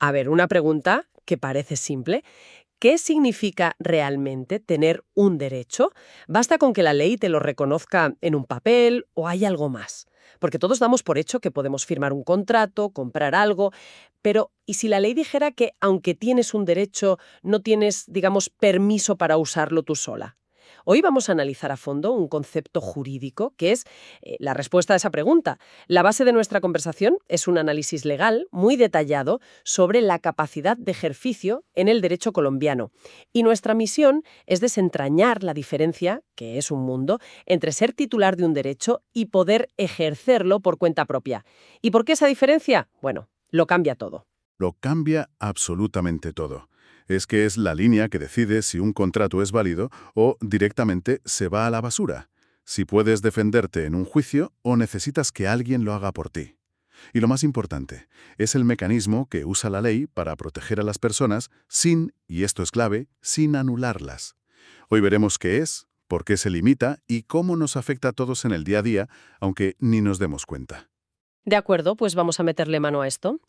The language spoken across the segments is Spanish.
A ver, una pregunta que parece simple. ¿Qué significa realmente tener un derecho? ¿Basta con que la ley te lo reconozca en un papel o hay algo más? Porque todos damos por hecho que podemos firmar un contrato, comprar algo, pero ¿y si la ley dijera que aunque tienes un derecho, no tienes, digamos, permiso para usarlo tú sola? Hoy vamos a analizar a fondo un concepto jurídico que es la respuesta a esa pregunta. La base de nuestra conversación es un análisis legal muy detallado sobre la capacidad de ejercicio en el derecho colombiano. Y nuestra misión es desentrañar la diferencia, que es un mundo, entre ser titular de un derecho y poder ejercerlo por cuenta propia. ¿Y por qué esa diferencia? Bueno, lo cambia todo. Lo cambia absolutamente todo. Es que es la línea que decide si un contrato es válido o directamente se va a la basura, si puedes defenderte en un juicio o necesitas que alguien lo haga por ti. Y lo más importante, es el mecanismo que usa la ley para proteger a las personas sin, y esto es clave, sin anularlas. Hoy veremos qué es, por qué se limita y cómo nos afecta a todos en el día a día, aunque ni nos demos cuenta. De acuerdo, pues vamos a meterle mano a esto.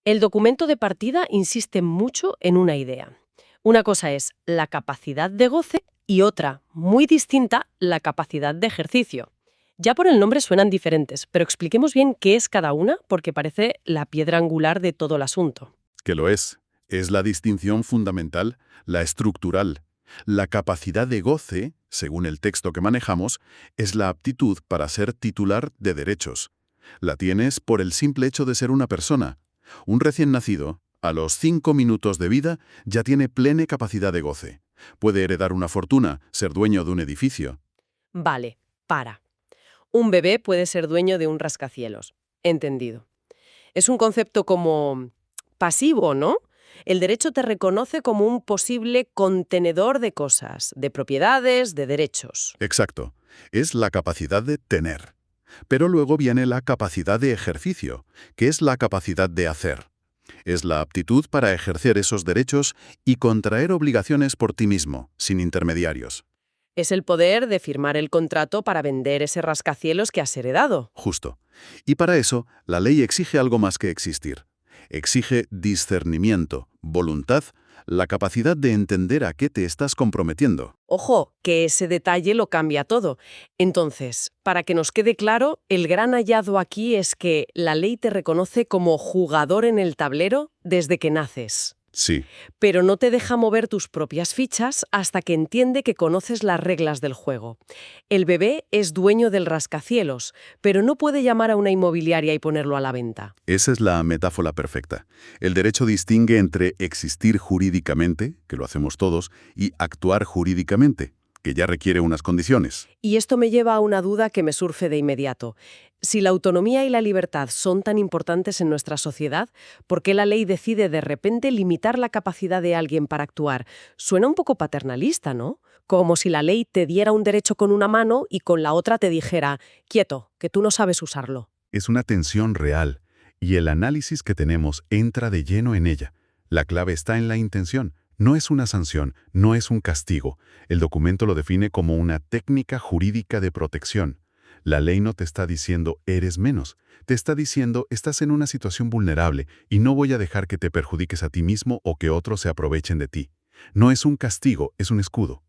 El documento de partida insiste mucho en una idea. Una cosa es la capacidad de goce y otra, muy distinta, la capacidad de ejercicio. Ya por el nombre suenan diferentes, pero expliquemos bien qué es cada una porque parece la piedra angular de todo el asunto. Que lo es. Es la distinción fundamental, la estructural. La capacidad de goce, según el texto que manejamos, es la aptitud para ser titular de derechos. La tienes por el simple hecho de ser una persona. Un recién nacido, a los 5 minutos de vida, ya tiene plena capacidad de goce. Puede heredar una fortuna, ser dueño de un edificio. Vale, para. Un bebé puede ser dueño de un rascacielos. Entendido. Es un concepto como pasivo, ¿no? El derecho te reconoce como un posible contenedor de cosas, de propiedades, de derechos. Exacto. Es la capacidad de tener. Pero luego viene la capacidad de ejercicio, que es la capacidad de hacer. Es la aptitud para ejercer esos derechos y contraer obligaciones por ti mismo, sin intermediarios. Es el poder de firmar el contrato para vender ese rascacielos que has heredado. Justo. Y para eso, la ley exige algo más que existir. Exige discernimiento, voluntad, la capacidad de entender a qué te estás comprometiendo. Ojo, que ese detalle lo cambia todo. Entonces, para que nos quede claro, el gran hallazgo aquí es que la ley te reconoce como jugador en el tablero desde que naces. Sí, Pero no te deja mover tus propias fichas hasta que entiende que conoces las reglas del juego. El bebé es dueño del rascacielos, pero no puede llamar a una inmobiliaria y ponerlo a la venta. esa es la metáfora perfecta. El derecho distingue entre existir jurídicamente, que lo hacemos todos, y actuar jurídicamente, que ya requiere unas condiciones. Y esto me lleva a una duda que me surge de inmediato. Si la autonomía y la libertad son tan importantes en nuestra sociedad, ¿por qué la ley decide de repente limitar la capacidad de alguien para actuar? Suena un poco paternalista, ¿no? Como si la ley te diera un derecho con una mano y con la otra te dijera, quieto, que tú no sabes usarlo. Es una tensión real, y el análisis que tenemos entra de lleno en ella. La clave está en la intención. No es una sanción, no es un castigo. El documento lo define como una técnica jurídica de protección. La ley no te está diciendo eres menos, te está diciendo estás en una situación vulnerable y no voy a dejar que te perjudiques a ti mismo o que otros se aprovechen de ti. No es un castigo, es un escudo.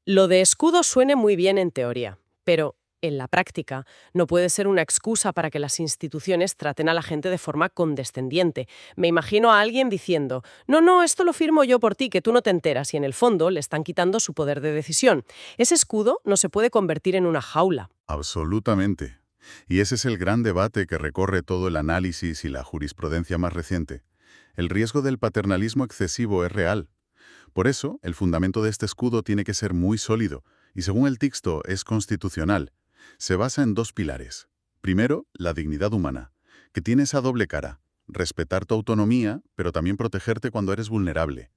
Lo de escudo suena muy bien en teoría, pero en la práctica no puede ser una excusa para que las instituciones traten a la gente de forma condescendiente. Me imagino a alguien diciendo, no, esto lo firmo yo por ti, que tú no te enteras, y en el fondo le están quitando su poder de decisión. Ese escudo no se puede convertir en una jaula. Absolutamente. Y ese es el gran debate que recorre todo el análisis y la jurisprudencia más reciente. El riesgo del paternalismo excesivo es real. Por eso, el fundamento de este escudo tiene que ser muy sólido, y según el texto es constitucional. Se basa en dos pilares. Primero, la dignidad humana, que tiene esa doble cara, respetar tu autonomía, pero también protegerte cuando eres vulnerable.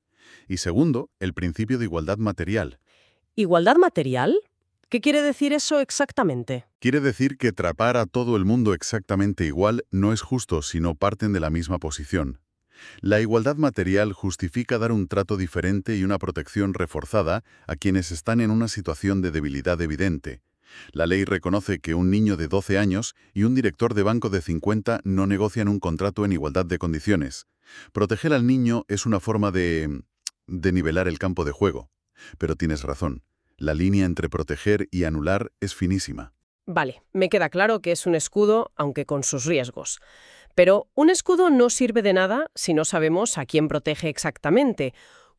Y segundo, el principio de igualdad material. ¿Igualdad material? ¿Qué quiere decir eso exactamente? Quiere decir que tratar a todo el mundo exactamente igual no es justo si no parten de la misma posición. La igualdad material justifica dar un trato diferente y una protección reforzada a quienes están en una situación de debilidad evidente. La ley reconoce que un niño de 12 años y un director de banco de 50 no negocian un contrato en igualdad de condiciones. Proteger al niño es una forma de nivelar el campo de juego. Pero tienes razón, la línea entre proteger y anular es finísima. Vale, me queda claro que es un escudo, aunque con sus riesgos. Pero un escudo no sirve de nada si no sabemos a quién protege exactamente.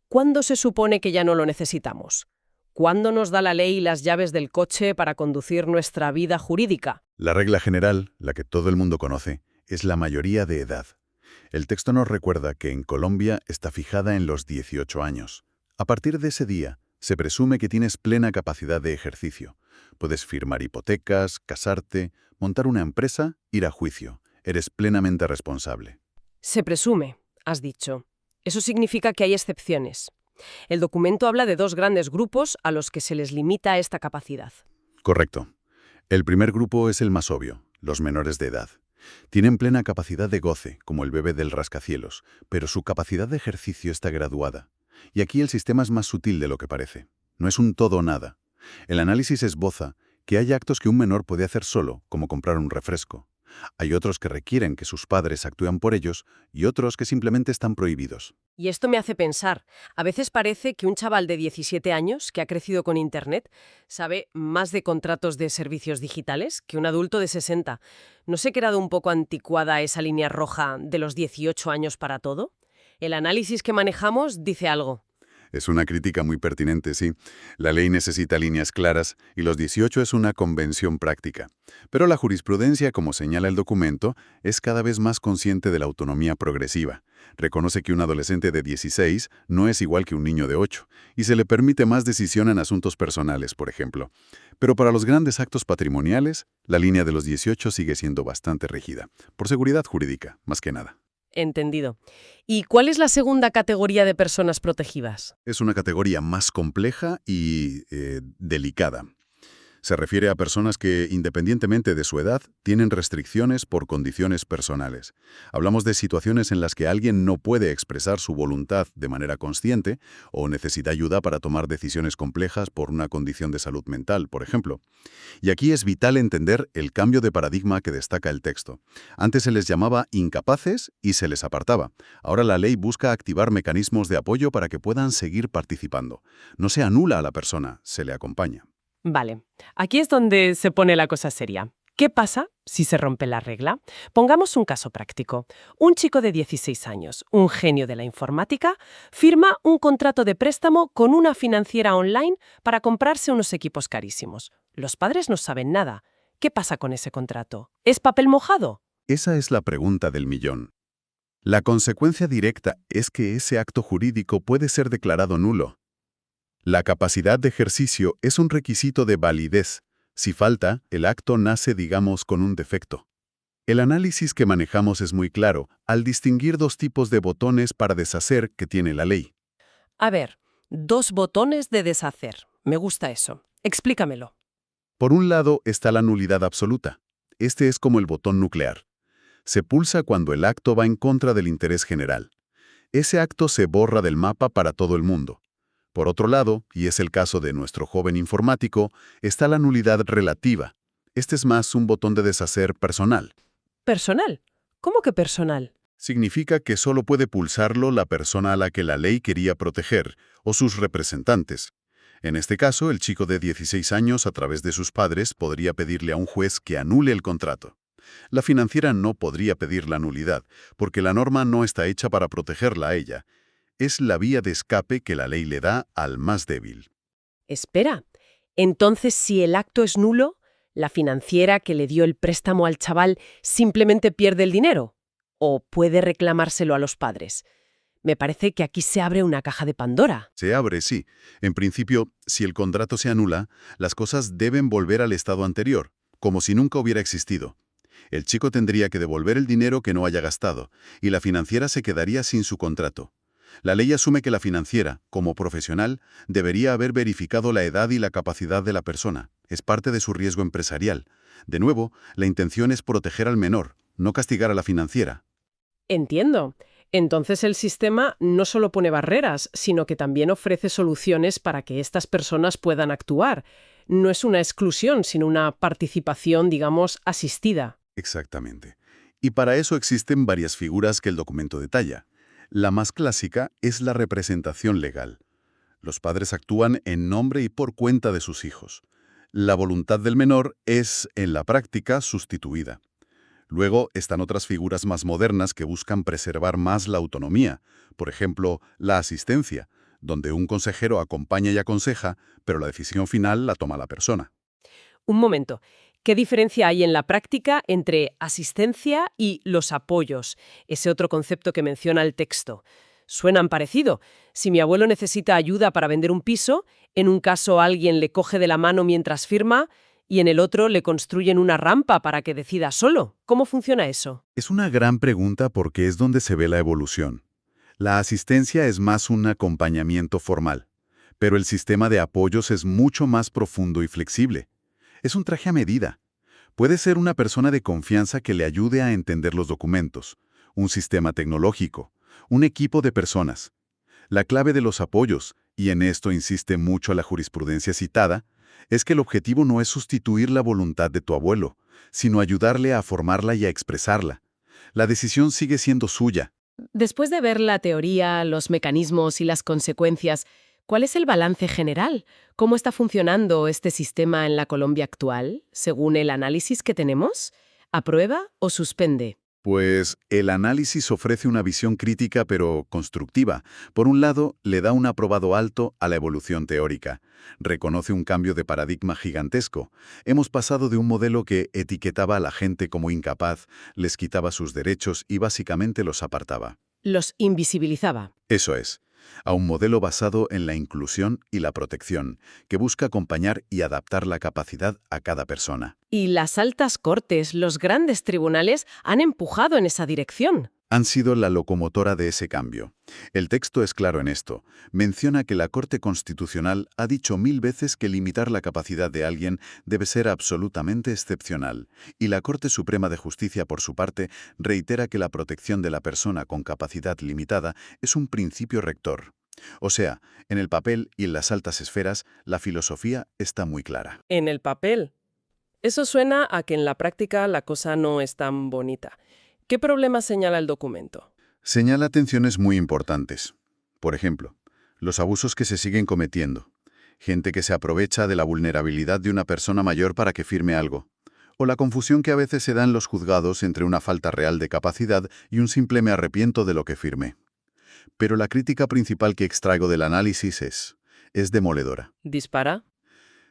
¿Cuándo se supone que ya no lo necesitamos? ¿Cuándo nos da la ley las llaves del coche para conducir nuestra vida jurídica? La regla general, la que todo el mundo conoce, es la mayoría de edad. El texto nos recuerda que en Colombia está fijada en los 18 años. A partir de ese día, se presume que tienes plena capacidad de ejercicio. Puedes firmar hipotecas, casarte, montar una empresa, ir a juicio. Eres plenamente responsable. Se presume, has dicho. Eso significa que hay excepciones. El documento habla de dos grandes grupos a los que se les limita esta capacidad. Correcto. El primer grupo es el más obvio, los menores de edad. Tienen plena capacidad de goce, como el bebé del rascacielos, pero su capacidad de ejercicio está graduada. Y aquí el sistema es más sutil de lo que parece. No es un todo o nada. El análisis esboza que hay actos que un menor puede hacer solo, como comprar un refresco. Hay otros que requieren que sus padres actúen por ellos y otros que simplemente están prohibidos. Y esto me hace pensar, a veces parece que un chaval de 17 años que ha crecido con Internet sabe más de contratos de servicios digitales que un adulto de 60. ¿No se ha quedado un poco anticuada esa línea roja de los 18 años para todo? El análisis que manejamos dice algo. Es una crítica muy pertinente, sí. La ley necesita líneas claras y los 18 es una convención práctica. Pero la jurisprudencia, como señala el documento, es cada vez más consciente de la autonomía progresiva. Reconoce que un adolescente de 16 no es igual que un niño de 8 y se le permite más decisión en asuntos personales, por ejemplo. Pero para los grandes actos patrimoniales, la línea de los 18 sigue siendo bastante rígida, por seguridad jurídica, más que nada. Entendido. ¿Y cuál es la segunda categoría de personas protegidas? Es una categoría más compleja y delicada. Se refiere a personas que, independientemente de su edad, tienen restricciones por condiciones personales. Hablamos de situaciones en las que alguien no puede expresar su voluntad de manera consciente o necesita ayuda para tomar decisiones complejas por una condición de salud mental, por ejemplo. Y aquí es vital entender el cambio de paradigma que destaca el texto. Antes se les llamaba incapaces y se les apartaba. Ahora la ley busca activar mecanismos de apoyo para que puedan seguir participando. No se anula a la persona, se le acompaña. Vale, aquí es donde se pone la cosa seria. ¿Qué pasa si se rompe la regla? Pongamos un caso práctico. Un chico de 16 años, un genio de la informática, firma un contrato de préstamo con una financiera online para comprarse unos equipos carísimos. Los padres no saben nada. ¿Qué pasa con ese contrato? ¿Es papel mojado? Esa es la pregunta del millón. La consecuencia directa es que ese acto jurídico puede ser declarado nulo. La capacidad de ejercicio es un requisito de validez. Si falta, el acto nace, digamos, con un defecto. El análisis que manejamos es muy claro al distinguir dos tipos de botones para deshacer que tiene la ley. A ver, dos botones de deshacer. Me gusta eso. Explícamelo. Por un lado está la nulidad absoluta. Este es como el botón nuclear. Se pulsa cuando el acto va en contra del interés general. Ese acto se borra del mapa para todo el mundo. Por otro lado, y es el caso de nuestro joven informático, está la nulidad relativa. Este es más un botón de deshacer personal. ¿Personal? ¿Cómo que personal? Significa que solo puede pulsarlo la persona a la que la ley quería proteger, o sus representantes. En este caso, el chico de 16 años, a través de sus padres, podría pedirle a un juez que anule el contrato. La financiera no podría pedir la nulidad, porque la norma no está hecha para protegerla a ella. Es la vía de escape que la ley le da al más débil. Espera, entonces si el acto es nulo, ¿la financiera que le dio el préstamo al chaval simplemente pierde el dinero? ¿O puede reclamárselo a los padres? Me parece que aquí se abre una caja de Pandora. Se abre, sí. En principio, si el contrato se anula, las cosas deben volver al estado anterior, como si nunca hubiera existido. El chico tendría que devolver el dinero que no haya gastado, y la financiera se quedaría sin su contrato. La ley asume que la financiera, como profesional, debería haber verificado la edad y la capacidad de la persona. Es parte de su riesgo empresarial. De nuevo, la intención es proteger al menor, no castigar a la financiera. Entiendo. Entonces el sistema no solo pone barreras, sino que también ofrece soluciones para que estas personas puedan actuar. No es una exclusión, sino una participación, digamos, asistida. Exactamente. Y para eso existen varias figuras que el documento detalla. La más clásica es la representación legal. Los padres actúan en nombre y por cuenta de sus hijos. La voluntad del menor es, en la práctica, sustituida. Luego están otras figuras más modernas que buscan preservar más la autonomía. Por ejemplo, la asistencia, donde un consejero acompaña y aconseja, pero la decisión final la toma la persona. Un momento. ¿Qué diferencia hay en la práctica entre asistencia y los apoyos? Ese otro concepto que menciona el texto. Suenan parecido. Si mi abuelo necesita ayuda para vender un piso, en un caso alguien le coge de la mano mientras firma y en el otro le construyen una rampa para que decida solo. ¿Cómo funciona eso? Es una gran pregunta porque es donde se ve la evolución. La asistencia es más un acompañamiento formal, pero el sistema de apoyos es mucho más profundo y flexible. Es un traje a medida. Puede ser una persona de confianza que le ayude a entender los documentos, un sistema tecnológico, un equipo de personas. La clave de los apoyos, y en esto insiste mucho la jurisprudencia citada, es que el objetivo no es sustituir la voluntad de tu abuelo, sino ayudarle a formarla y a expresarla. La decisión sigue siendo suya. Después de ver la teoría, los mecanismos y las consecuencias, ¿cuál es el balance general? ¿Cómo está funcionando este sistema en la Colombia actual, según el análisis que tenemos? ¿Aprueba o suspende? Pues el análisis ofrece una visión crítica pero constructiva. Por un lado, le da un aprobado alto a la evolución teórica. Reconoce un cambio de paradigma gigantesco. Hemos pasado de un modelo que etiquetaba a la gente como incapaz, les quitaba sus derechos y básicamente los apartaba. Los invisibilizaba. Eso es, a un modelo basado en la inclusión y la protección, que busca acompañar y adaptar la capacidad a cada persona. Y las altas cortes, los grandes tribunales, han empujado en esa dirección. Han sido la locomotora de ese cambio. El texto es claro en esto. Menciona que la Corte Constitucional ha dicho 1000 veces que limitar la capacidad de alguien debe ser absolutamente excepcional. Y la Corte Suprema de Justicia, por su parte, reitera que la protección de la persona con capacidad limitada es un principio rector. O sea, en el papel y en las altas esferas, la filosofía está muy clara. En el papel. Eso suena a que en la práctica la cosa no es tan bonita. ¿Qué problema señala el documento? Señala tensiones muy importantes. Por ejemplo, los abusos que se siguen cometiendo. Gente que se aprovecha de la vulnerabilidad de una persona mayor para que firme algo. O la confusión que a veces se da en los juzgados entre una falta real de capacidad y un simple me arrepiento de lo que firme. Pero la crítica principal que extraigo del análisis es demoledora. ¿Dispara?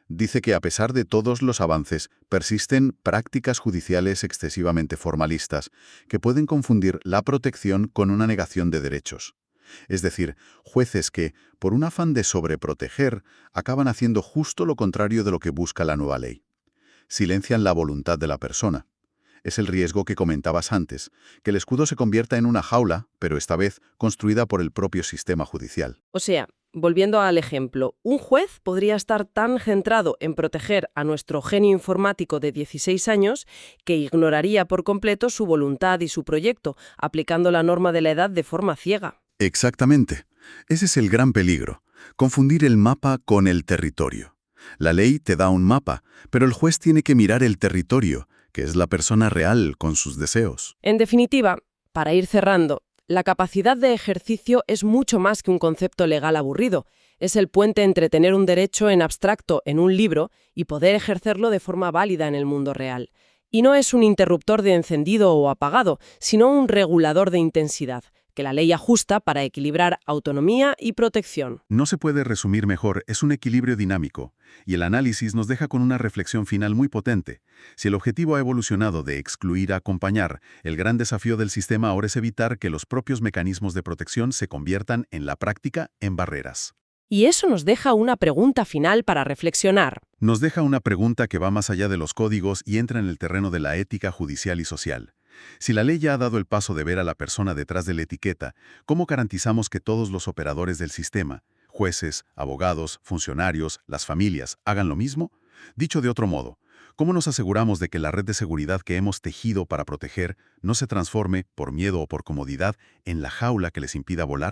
Dice que a pesar de todos los avances, persisten prácticas judiciales excesivamente formalistas que pueden confundir la protección con una negación de derechos. Es decir, jueces que, por un afán de sobreproteger, acaban haciendo justo lo contrario de lo que busca la nueva ley. Silencian la voluntad de la persona. Es el riesgo que comentabas antes, que el escudo se convierta en una jaula, pero esta vez construida por el propio sistema judicial. O sea, volviendo al ejemplo, un juez podría estar tan centrado en proteger a nuestro genio informático de 16 años que ignoraría por completo su voluntad y su proyecto, aplicando la norma de la edad de forma ciega. Exactamente. Ese es el gran peligro, confundir el mapa con el territorio. La ley te da un mapa, pero el juez tiene que mirar el territorio, que es la persona real con sus deseos. En definitiva, para ir cerrando, la capacidad de ejercicio es mucho más que un concepto legal aburrido. Es el puente entre tener un derecho en abstracto en un libro y poder ejercerlo de forma válida en el mundo real. Y no es un interruptor de encendido o apagado, sino un regulador de intensidad, que la ley ajusta para equilibrar autonomía y protección. No se puede resumir mejor, es un equilibrio dinámico, y el análisis nos deja con una reflexión final muy potente. Si el objetivo ha evolucionado de excluir a acompañar, el gran desafío del sistema ahora es evitar que los propios mecanismos de protección se conviertan en la práctica en barreras. Y eso nos deja una pregunta final para reflexionar. Nos deja una pregunta que va más allá de los códigos y entra en el terreno de la ética judicial y social. Si la ley ya ha dado el paso de ver a la persona detrás de la etiqueta, ¿cómo garantizamos que todos los operadores del sistema, jueces, abogados, funcionarios, las familias, hagan lo mismo? Dicho de otro modo, ¿cómo nos aseguramos de que la red de seguridad que hemos tejido para proteger no se transforme, por miedo o por comodidad, en la jaula que les impida volar?